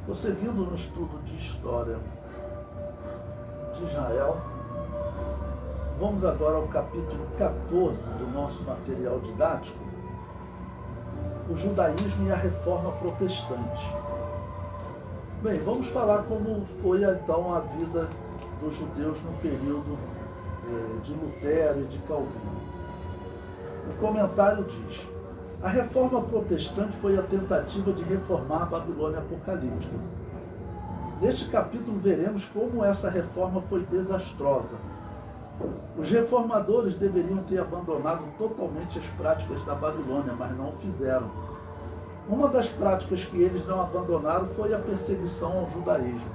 Prosseguindo no estudo de história de Israel, vamos agora ao capítulo 14 do nosso material didático, o judaísmo e a reforma protestante. Bem, vamos falar como foi então a vida dos judeus no período de Lutero e de Calvino. O comentário diz: a reforma protestante foi a tentativa de reformar a Babilônia apocalíptica. Neste capítulo veremos como essa reforma foi desastrosa. Os reformadores deveriam ter abandonado totalmente as práticas da Babilônia, mas não o fizeram. Uma das práticas que eles não abandonaram foi a perseguição ao judaísmo.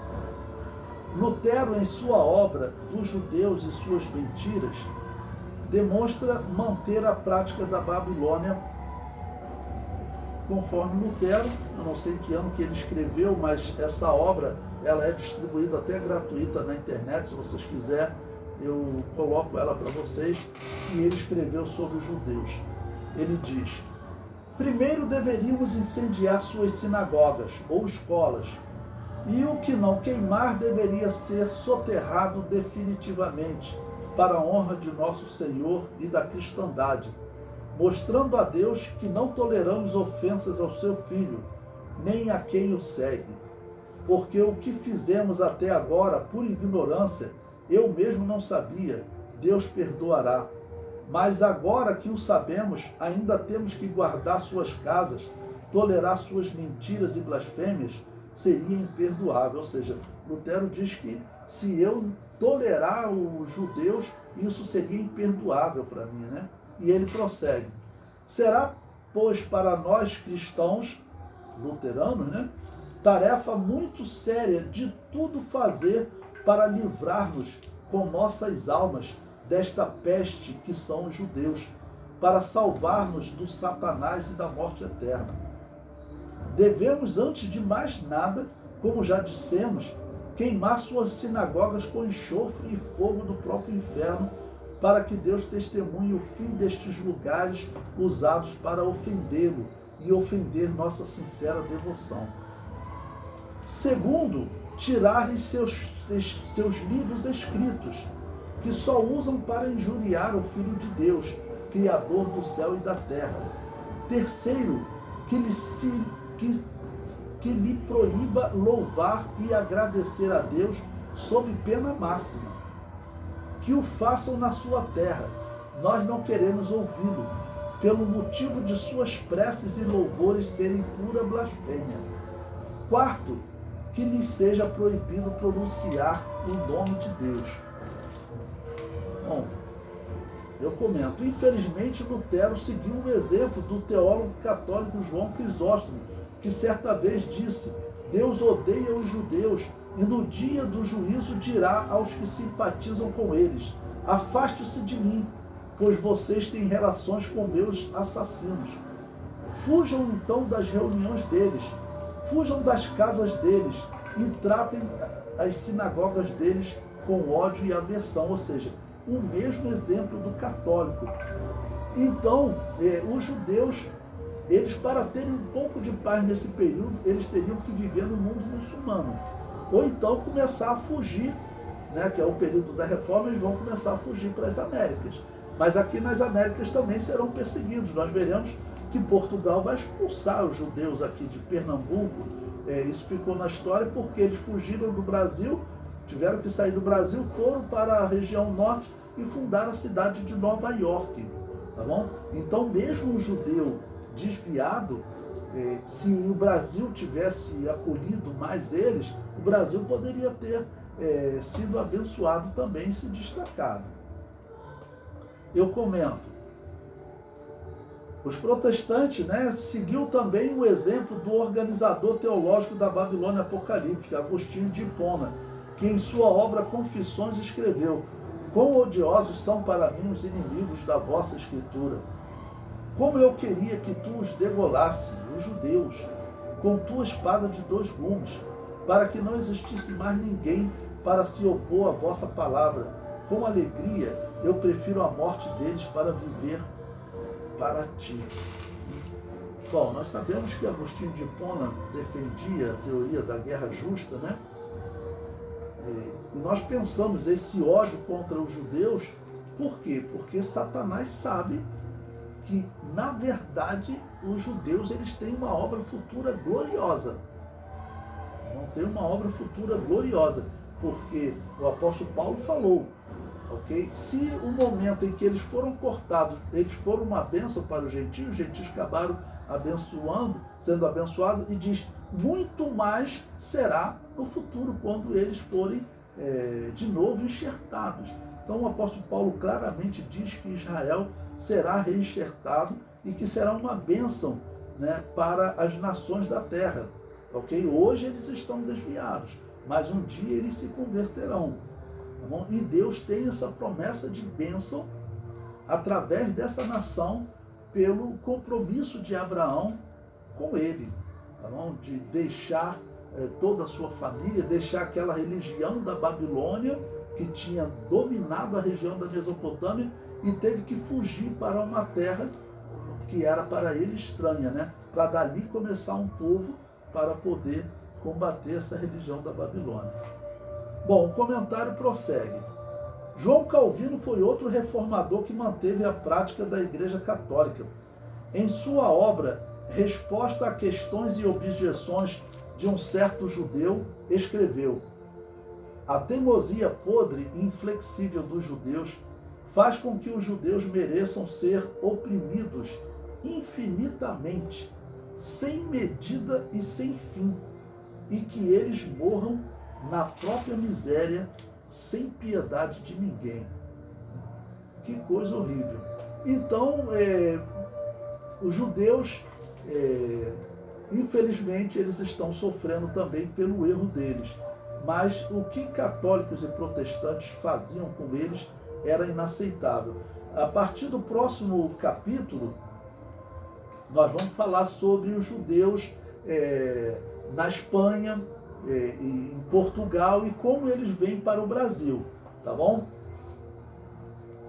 Lutero, em sua obra Dos Judeus e Suas Mentiras, demonstra manter a prática da Babilônia conforme Lutero. Eu não sei que ano que ele escreveu, mas essa obra ela é distribuída até gratuita na internet. Se vocês quiserem, eu coloco ela para vocês, que ele escreveu sobre os judeus. Ele diz: primeiro deveríamos incendiar suas sinagogas ou escolas, e o que não queimar deveria ser soterrado definitivamente, para a honra de nosso Senhor e da cristandade, mostrando a Deus que não toleramos ofensas ao seu Filho, nem a quem o segue. Porque o que fizemos até agora, por ignorância, eu mesmo não sabia, Deus perdoará. Mas agora que o sabemos, ainda temos que guardar suas casas, tolerar suas mentiras e blasfêmias, seria imperdoável. Ou seja, Lutero diz que se eu tolerar os judeus, isso seria imperdoável para mim, né? E ele prossegue: será, pois, para nós cristãos, luteranos, né, tarefa muito séria de tudo fazer para livrar-nos com nossas almas desta peste que são os judeus, para salvar-nos do Satanás e da morte eterna. Devemos, antes de mais nada, como já dissemos, queimar suas sinagogas com enxofre e fogo do próprio inferno, para que Deus testemunhe o fim destes lugares usados para ofendê-lo e ofender nossa sincera devoção. Segundo, tirar-lhes seus livros escritos, que só usam para injuriar o Filho de Deus, Criador do céu e da terra. Terceiro, que lhe proíba louvar e agradecer a Deus sob pena máxima. Que o façam na sua terra, nós não queremos ouvi-lo, pelo motivo de suas preces e louvores serem pura blasfêmia. Quarto, que lhes seja proibido pronunciar o nome de Deus. Bom, eu comento: infelizmente Lutero seguiu o exemplo do teólogo católico João Crisóstomo, que certa vez disse: Deus odeia os judeus e no dia do juízo dirá aos que simpatizam com eles: afaste-se de mim, pois vocês têm relações com meus assassinos. Fujam então das reuniões deles, fujam das casas deles e tratem as sinagogas deles com ódio e aversão. Ou seja, o mesmo exemplo do católico. Então, os judeus, eles, para terem um pouco de paz nesse período, eles teriam que viver no mundo muçulmano. Ou então começar a fugir, né, que é o período da reforma, eles vão começar a fugir para as Américas. Mas aqui nas Américas também serão perseguidos. Nós veremos que Portugal vai expulsar os judeus aqui de Pernambuco. Isso ficou na história porque eles fugiram do Brasil, tiveram que sair do Brasil, foram para a região norte e fundaram a cidade de Nova York. Tá bom? Então, mesmo um judeu desviado, se o Brasil tivesse acolhido mais eles, o Brasil poderia ter sido abençoado também e se destacado. Eu comento: os protestantes, né, seguiu também o exemplo do organizador teológico da Babilônia apocalíptica, Agostinho de Hipona, que em sua obra Confissões escreveu: quão odiosos são para mim os inimigos da vossa escritura. Como eu queria que tu os degolasse, os judeus, com tua espada de 2 gumes, para que não existisse mais ninguém para se opor à vossa palavra. Com alegria eu prefiro a morte deles para viver para ti. Bom, nós sabemos que Agostinho de Hipona defendia a teoria da guerra justa, né? E nós pensamos esse ódio contra os judeus, por quê? Porque Satanás sabe que, na verdade, os judeus eles têm uma obra futura gloriosa. Vão ter uma obra futura gloriosa, porque o apóstolo Paulo falou, ok? Se o momento em que eles foram cortados, eles foram uma bênção para os gentios acabaram sendo abençoados, e diz, muito mais será no futuro, quando eles forem de novo enxertados. Então o apóstolo Paulo claramente diz que Israel será reenxertado e que será uma bênção, né, para as nações da terra. Ok? Hoje eles estão desviados, mas um dia eles se converterão. Tá bom? E Deus tem essa promessa de bênção através dessa nação, pelo compromisso de Abraão com ele, tá bom? De deixar toda a sua família, deixar aquela religião da Babilônia que tinha dominado a região da Mesopotâmia, e teve que fugir para uma terra que era para ele estranha, né? Para dali começar um povo para poder combater essa religião da Babilônia. Bom, o comentário prossegue. João Calvino foi outro reformador que manteve a prática da Igreja Católica. Em sua obra, Resposta a Questões e Objeções de um Certo Judeu, escreveu: a teimosia podre e inflexível dos judeus faz com que os judeus mereçam ser oprimidos infinitamente, sem medida e sem fim, e que eles morram na própria miséria, sem piedade de ninguém. Que coisa horrível. Então, os judeus, infelizmente, eles estão sofrendo também pelo erro deles. Mas o que católicos e protestantes faziam com eles era inaceitável. A partir do próximo capítulo, nós vamos falar sobre os judeus na Espanha, em Portugal, e como eles vêm para o Brasil, tá bom?